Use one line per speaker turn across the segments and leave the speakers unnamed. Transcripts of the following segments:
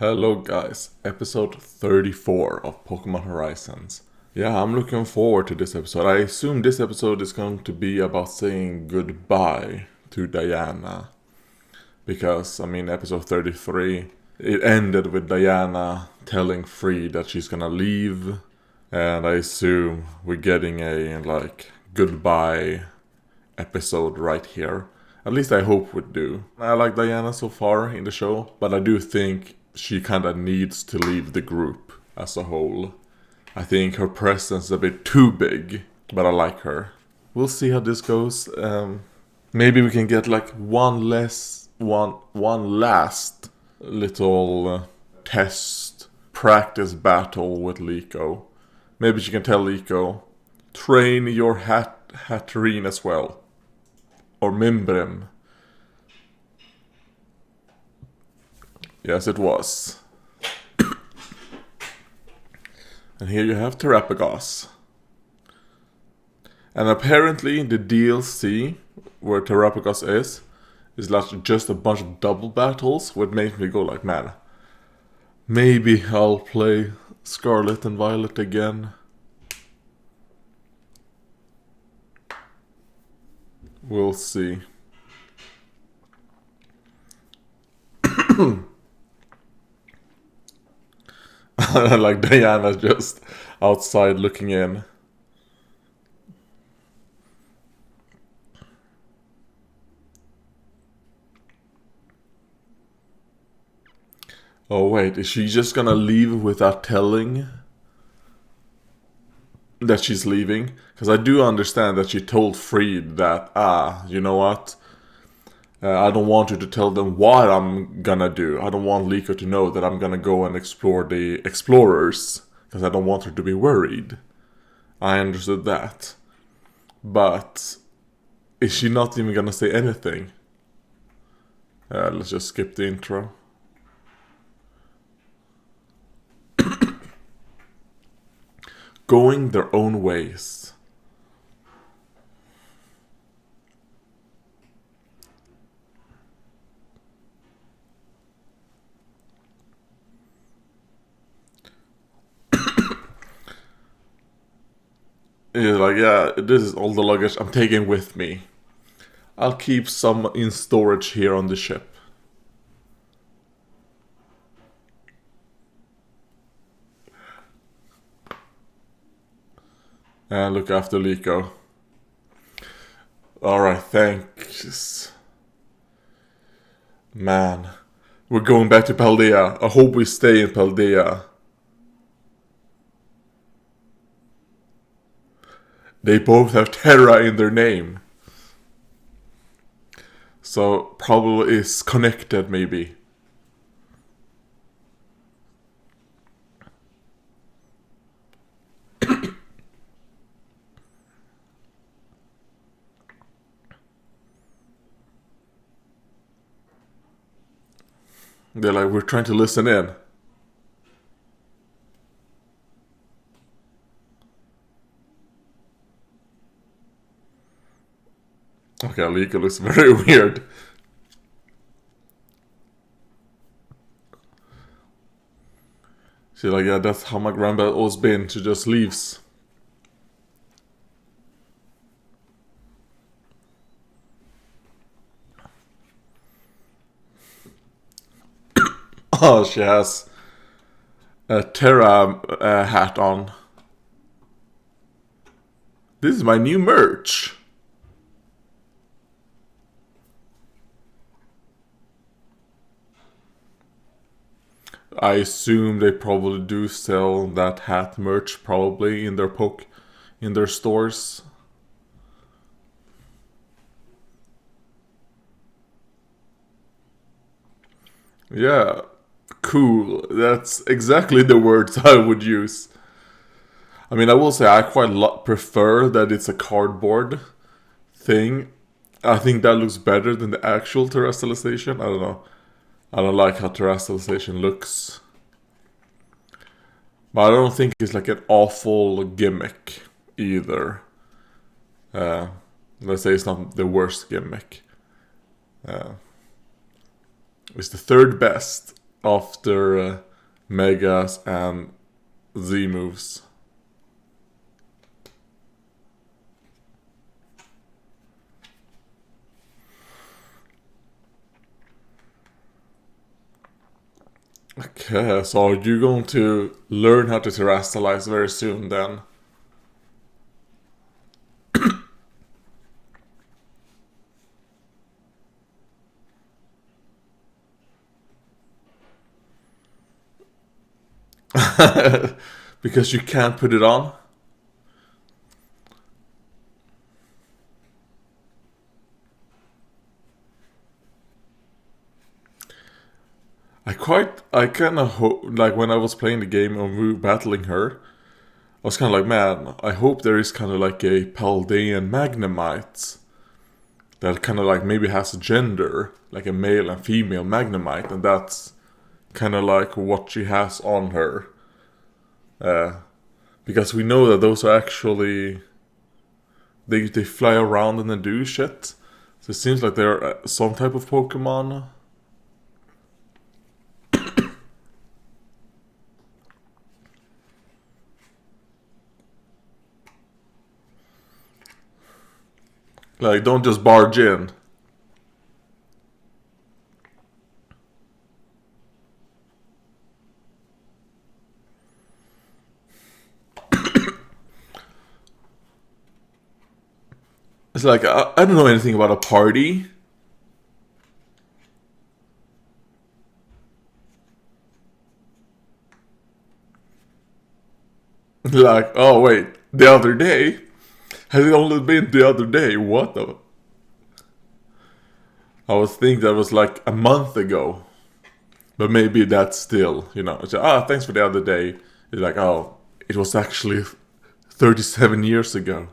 Hello guys, episode 34 of Pokemon Horizons. Yeah, I'm looking forward to this episode. I assume this episode is going to be about saying goodbye to Diana. Because, episode 33, it ended with Diana telling Free that she's gonna leave. And I assume we're getting a, goodbye episode right here. At least I hope we do. I like Diana so far in the show, but I do think she kind of needs to leave the group as a whole. I think her presence is a bit too big, but I like her. We'll see how this goes. Maybe we can get one last little test practice battle with Liko. Maybe she can tell Liko, train your Hatterene as well. Or Mimbrim. Yes, it was. And here you have Terapagos. And apparently the DLC where Terapagos is like just a bunch of double battles, which makes me go like, man, maybe I'll play Scarlet and Violet again. We'll see. Like Diana's just outside looking in. Oh wait, is she just gonna leave without telling that she's leaving? Because I do understand that she told Freed that, you know what? I don't want you to tell them what I'm gonna do. I don't want Liko to know that I'm gonna go and explore the explorers. Because I don't want her to be worried. I understood that. But is she not even gonna say anything? Let's just skip the intro. Going their own ways. Yeah, this is all the luggage I'm taking with me. I'll keep some in storage here on the ship. And look after Liko. Alright, thanks. Man, we're going back to Paldea. I hope we stay in Paldea. They both have Terra in their name. So, probably is connected, maybe. They're like, we're trying to listen in. Okay, Liko looks very weird. She's like, yeah, that's how my grandpa always been. She just leaves. Oh, she has a Terra hat on. This is my new merch. I assume they probably do sell that hat merch probably in their stores. Yeah, cool. That's exactly the words I would use. I will say I quite prefer that it's a cardboard thing. I think that looks better than the actual terrestrialization. I don't know. I don't like how terrestrialization looks. But I don't think it's like an awful gimmick either. Let's say it's not the worst gimmick. It's the third best. after Megas and Z moves. Okay, so are you going to learn how to terrestrialize very soon then? Because you can't put it on? I kind of hope, like when I was playing the game and we were battling her, I was kind of like, man, I hope there is kind of like a Paldean Magnemite that kind of like maybe has a gender, like a male and female Magnemite, and that's kind of like what she has on her. Because we know that those are actually they fly around and then do shit. So it seems like they're some type of Pokemon. Like, don't just barge in. It's like, I don't know anything about a party. Like, oh wait, the other day? Has it only been the other day? What the? I was thinking that was like a month ago. But maybe that's still, it's like, thanks for the other day. It's like, oh, it was actually 37 years ago.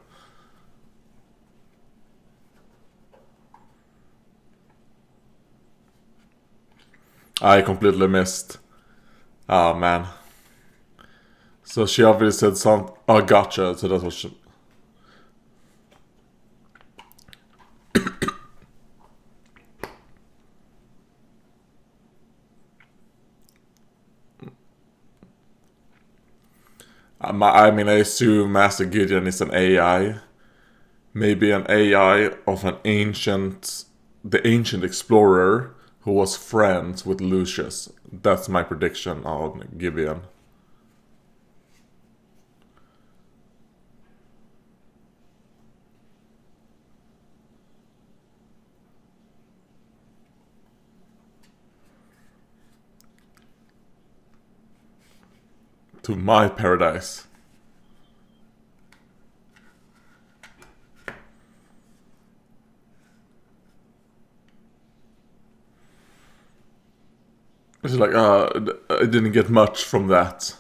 I completely missed. Oh, man. So she obviously said something. Oh, gotcha. So that's what she... I mean, I assume Master Gideon is an AI. Maybe an AI of the ancient explorer who was friends with Lucius. That's my prediction on Gideon. To my paradise. It's like, I didn't get much from that.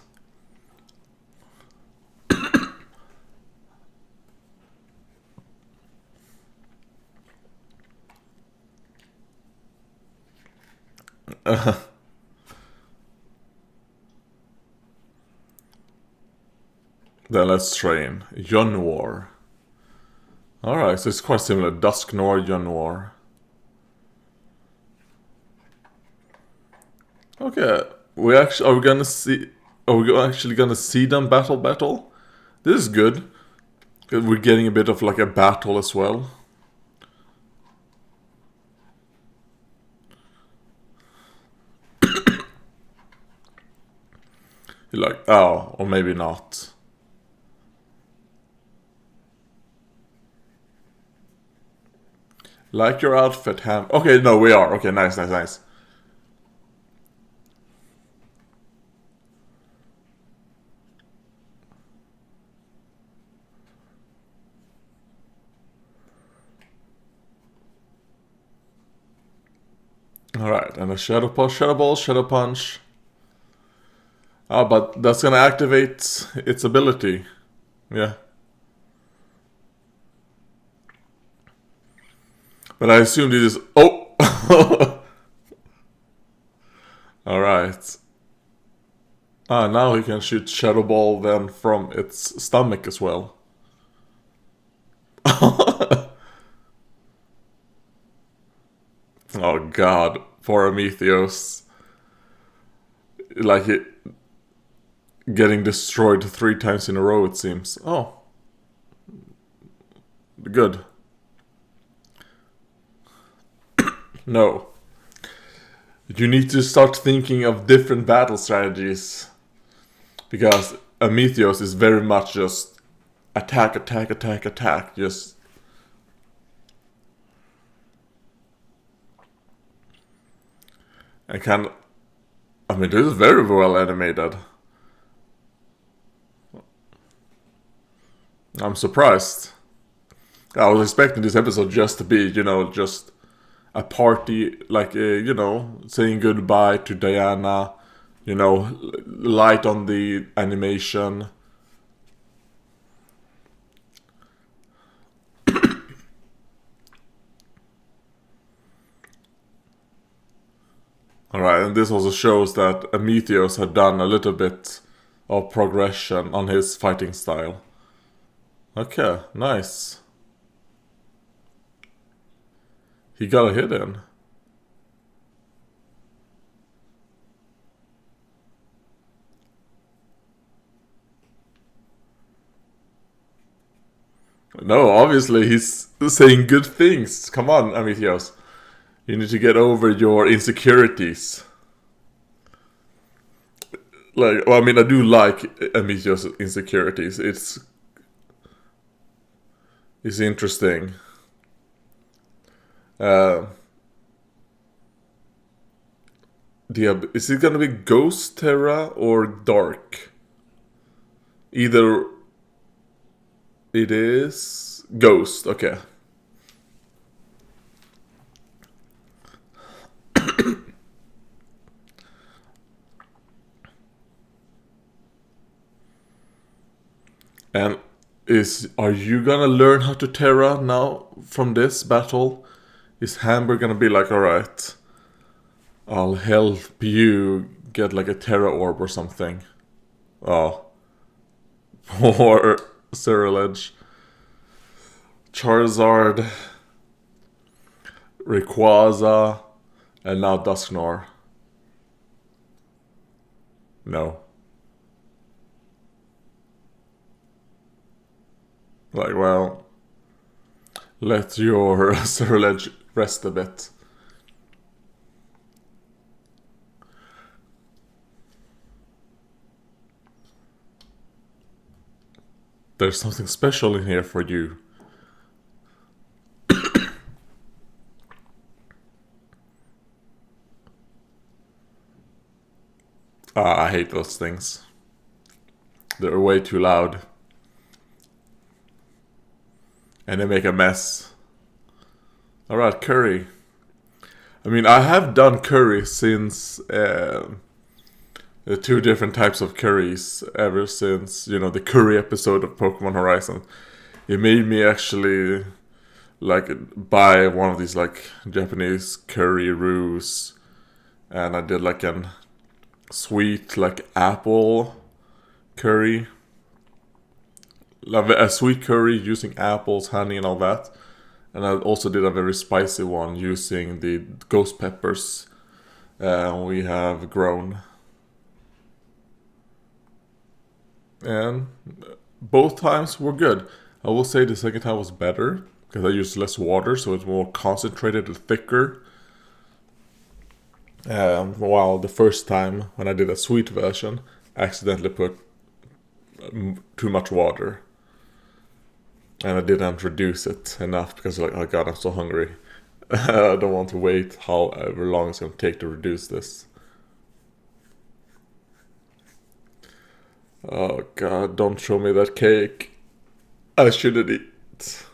Then let's train. Yunwar. Alright, so it's quite similar. Dusknoir, Yunwar. Okay, are we gonna see? Are we actually gonna see them battle? This is good. We're getting a bit of like a battle as well. You're like, oh, or maybe not. Like your outfit, Ham. Okay, no, we are. Okay, nice. Alright, and a Shadow Punch, Shadow Ball, Shadow Punch. Ah, but that's gonna activate its ability. Yeah. But I assume this is... Oh! Alright. Now he can shoot Shadow Ball then from its stomach as well. Oh god, poor Amethyos. like it getting destroyed 3 times in a row, it seems. Oh, good. No. You need to start thinking of different battle strategies. Because Amethyos is very much just attack, attack, attack, attack. Just. I can. I mean, this is very well animated. I'm surprised. I was expecting this episode just to be, just a party, like, saying goodbye to Diana, light on the animation. Alright, and this also shows that Amethyos had done a little bit of progression on his fighting style. Okay, nice. He got a hit in. No, obviously he's saying good things. Come on, Amethyos. You need to get over your insecurities. Like, well, I mean, I do like Amethyos' insecurities. It's interesting. Is it gonna be Ghost Terra or Dark? Either it is Ghost, okay. And are you gonna learn how to Terra now from this battle? Is Hamber gonna be like, alright, I'll help you get like a Terra Orb or something? Oh. Poor Cyrilege. Charizard, Rayquaza, and now Dusknoir. No. Like, well, let your Cyrilege rest a bit. There's something special in here for you. I hate those things. They're way too loud. And they make a mess. Alright, curry. I mean, I have done curry since the 2 different types of curries ever since, the curry episode of Pokemon Horizon. It made me actually like buy one of these like Japanese curry roux, and I did like an sweet like apple curry. Love a sweet curry using apples, honey, and all that. And I also did a very spicy one using the ghost peppers we have grown. And both times were good. I will say the second time was better because I used less water, so it's more concentrated and thicker. While the first time, when I did a sweet version, I accidentally put too much water. And I didn't reduce it enough because, like, oh god, I'm so hungry. I don't want to wait however long it's going to take to reduce this. Oh god, don't show me that cake. I shouldn't eat.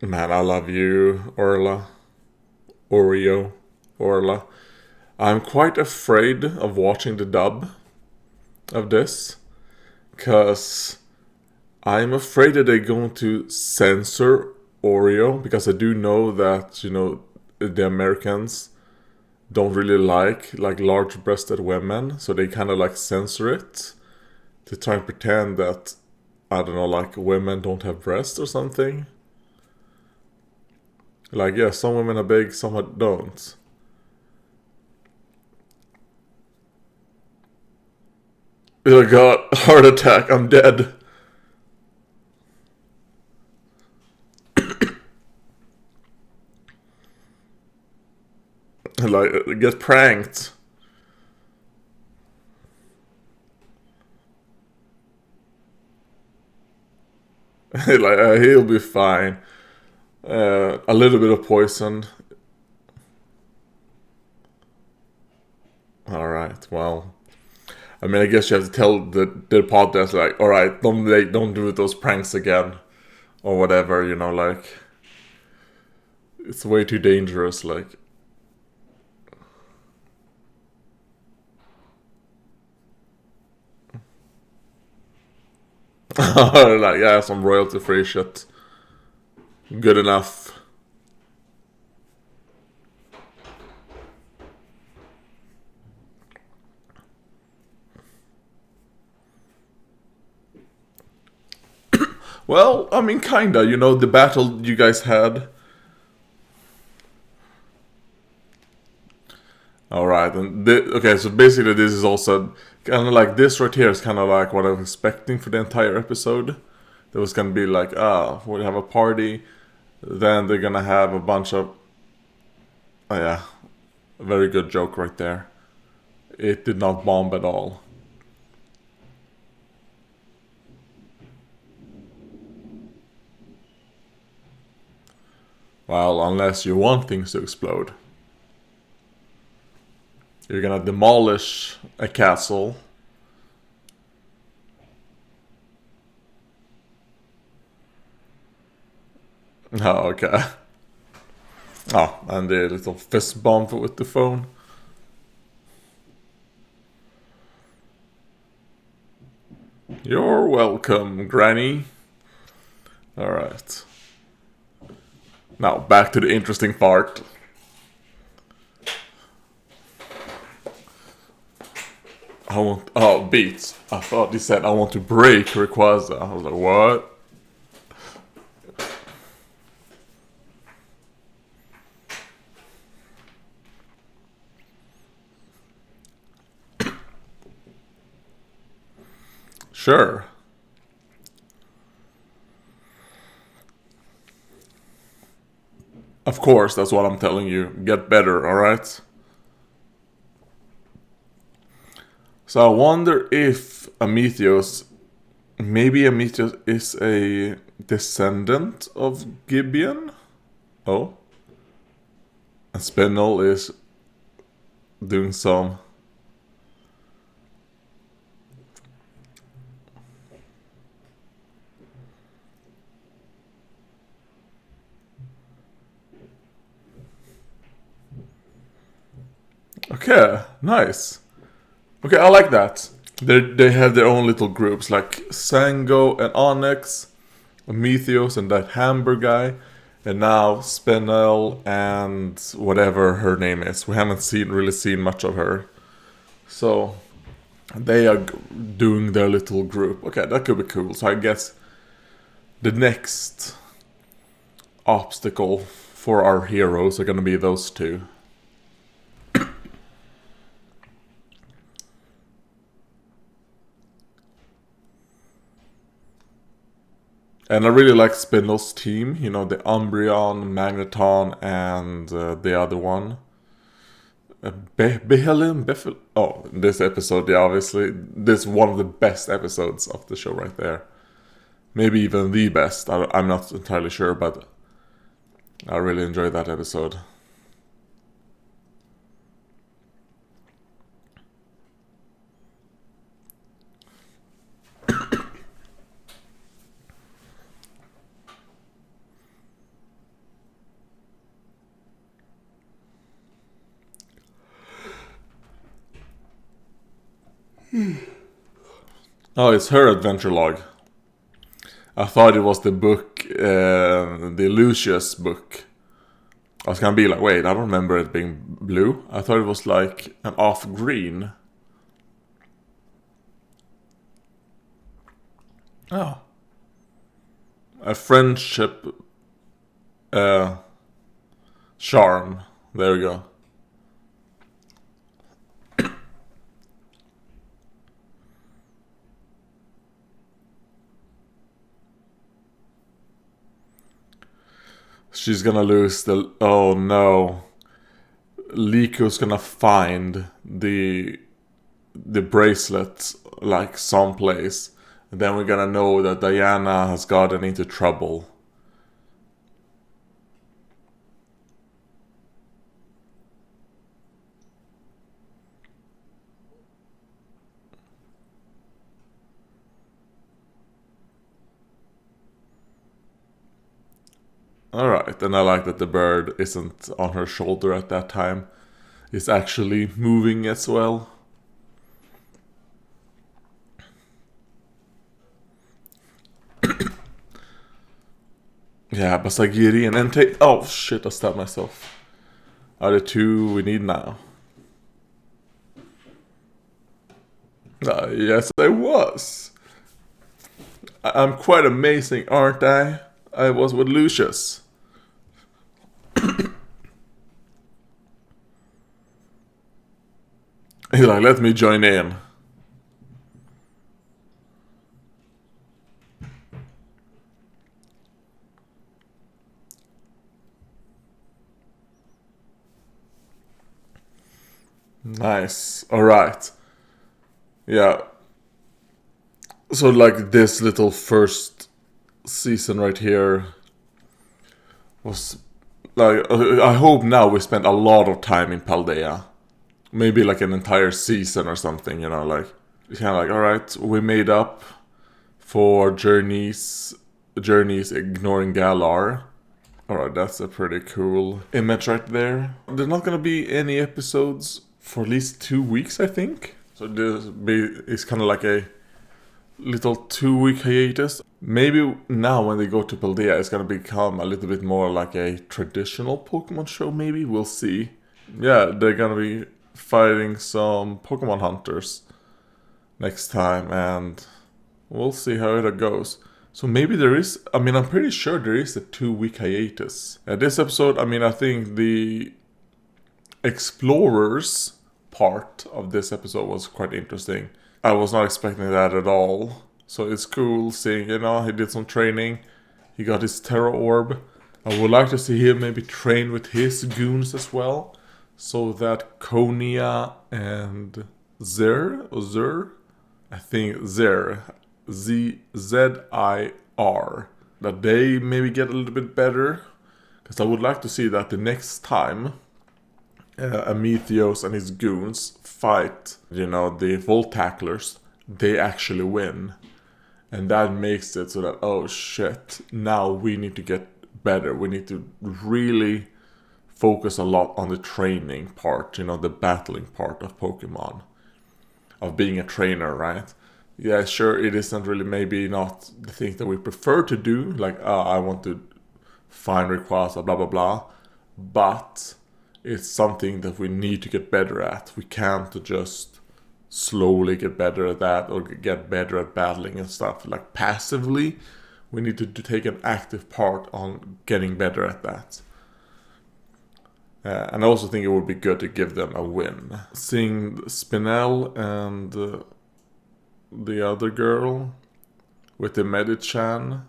Man, I love you, Orla. Orla. I'm quite afraid of watching the dub of this, because I'm afraid that they're going to censor Oreo, because I do know that, the Americans don't really like large-breasted women, so they kind of like censor it to try and pretend that, I don't know, like women don't have breasts or something. Like, yeah, some women are big, some don't. Oh god, heart attack, I'm dead. Like, get pranked. Like, he'll be fine. A little bit of poison. Alright, well. I mean, I guess you have to tell the podcast, like, alright, don't do those pranks again. Or whatever, you know, like. It's way too dangerous, like. Like, yeah, some royalty free shit. Good enough. Well, I mean, kinda. You know, the battle you guys had. Alright, and okay, so basically this is also kind of like this right here is kind of like what I was expecting for the entire episode. There was gonna be like, we'll have a party, then they're gonna have a bunch of. Oh, yeah, a very good joke right there. It did not bomb at all. Well, unless you want things to explode. You're gonna demolish a castle. Oh, okay. Oh, and the little fist bump with the phone. You're welcome, Granny. Alright. Now, back to the interesting part. I want. Oh, beats. I thought he said, I want to break Rayquaza. I was like, what? Sure. Of course, that's what I'm telling you. Get better, alright? So I wonder if Amethyos. Maybe Amethyos is a descendant of Gibeon? Oh? And Spinel is doing some. Okay, nice. Okay, I like that. They have their own little groups, like Sango and Onyx, Amethyos and that Hamburg guy, and now Spinel and whatever her name is. We haven't really seen much of her. So they are doing their little group. Okay, that could be cool. So I guess the next obstacle for our heroes are gonna be those two. And I really like Spindle's team, you know, the Umbreon, Magneton, and the other one. Behelen? Oh, this episode, yeah, obviously. This is one of the best episodes of the show right there. Maybe even the best. I'm not entirely sure, but I really enjoyed that episode. Oh, it's her adventure log. I thought it was the book, the Lucius book. I was gonna be like, wait, I don't remember it being blue. I thought it was like an off green. Oh. A friendship. Charm. There we go. She's gonna lose the... Oh no. Liko's gonna find the bracelet like someplace. And then we're gonna know that Diana has gotten into trouble. Alright, and I like that the bird isn't on her shoulder at that time. It's actually moving as well. Yeah, Basagiri and Entei. Oh shit, I stabbed myself. Are the two we need now? Yes, I was. I'm quite amazing, aren't I? I was with Lucius. He's like, let me join in. Nice. Alright. Yeah. So like this little first season right here was like, I hope now we spent a lot of time in Paldea. Maybe like an entire season or something, you know, like kind of like, alright, we made up for journeys ignoring Galar. Alright, that's a pretty cool image right there. There's not gonna be any episodes for at least 2 weeks, I think. So this is kind of like a little 2-week hiatus. Maybe now when they go to Paldea, it's gonna become a little bit more like a traditional Pokemon show, maybe? We'll see. Yeah, they're gonna be fighting some Pokemon hunters next time, and we'll see how it goes. So maybe there is, I mean, I'm pretty sure there is a 2-week hiatus. This episode, I mean, I think the Explorers part of this episode was quite interesting. I was not expecting that at all. So it's cool seeing, you know, he did some training. He got his Terra Orb. I would like to see him maybe train with his goons as well. So that Konya and Zir, I think Zir, Z-Z-I-R, that they maybe get a little bit better. Because I would like to see that the next time Amethyos and his goons fight, you know, the Volt Tacklers, they actually win. And that makes it so that, oh shit, now we need to get better. We need to really focus a lot on the training part, you know, the battling part of Pokemon. Of being a trainer, right? Yeah, sure, it isn't really maybe not the thing that we prefer to do, like, I want to find Rayquaza, blah blah blah. But it's something that we need to get better at. We can't just slowly get better at that or get better at battling and stuff. Like passively, we need to take an active part on getting better at that. And I also think it would be good to give them a win. Seeing Spinel and the other girl with the Medichan.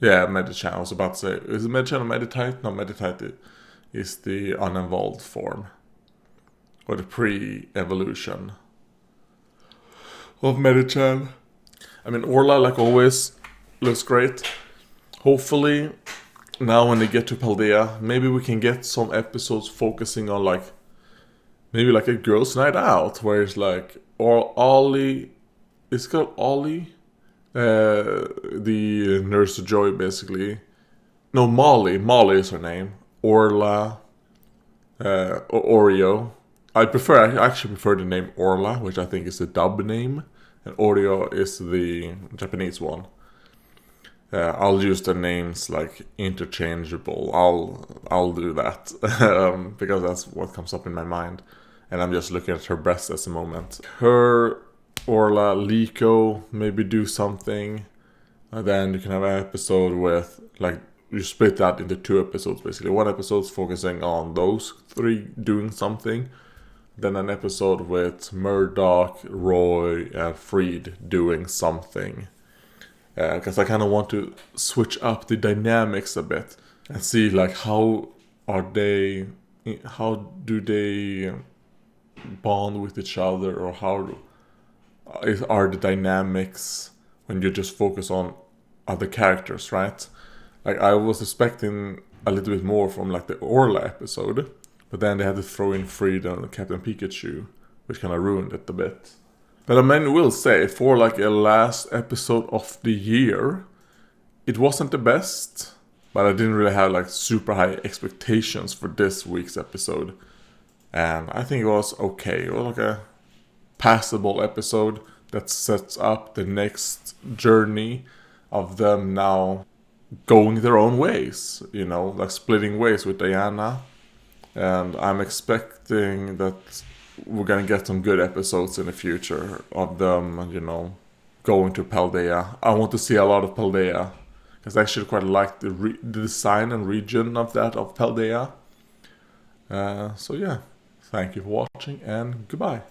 Yeah, Medichan, I was about to say. Is it Medichan or Meditite? No, Meditite is the unevolved form. Or the pre-evolution of Medichan. I mean, Orla, like always, looks great. Hopefully, now when they get to Paldea, maybe we can get some episodes focusing on like, maybe like a girls' night out, where it's like, or Ollie, it's called Ollie, the Nurse Joy basically. No, Molly is her name. Orla, Oreo. I actually prefer the name Orla, which I think is the dub name, and Oreo is the Japanese one. I'll use the names like interchangeable. I'll do that because that's what comes up in my mind, and I'm just looking at her breasts at the moment. Her, Orla, Liko, maybe do something. Then you can have an episode with like you split that into 2 episodes basically. One episode's focusing on those 3 doing something, then an episode with Murdoch, Roy, and Freed doing something. Because I kind of want to switch up the dynamics a bit and see like how do they bond with each other, or how are the dynamics when you just focus on other characters, right? Like I was expecting a little bit more from like the Orla episode, but then they had to throw in Freed and Captain Pikachu, which kind of ruined it a bit. But I will say, for like a last episode of the year, it wasn't the best, but I didn't really have like super high expectations for this week's episode. And I think it was okay. It was like a passable episode that sets up the next journey of them now going their own ways, like splitting ways with Diana. And I'm expecting that we're gonna get some good episodes in the future of them, going to Paldea. I want to see a lot of Paldea, because I actually quite like the design and region of Paldea. So yeah, thank you for watching, and goodbye.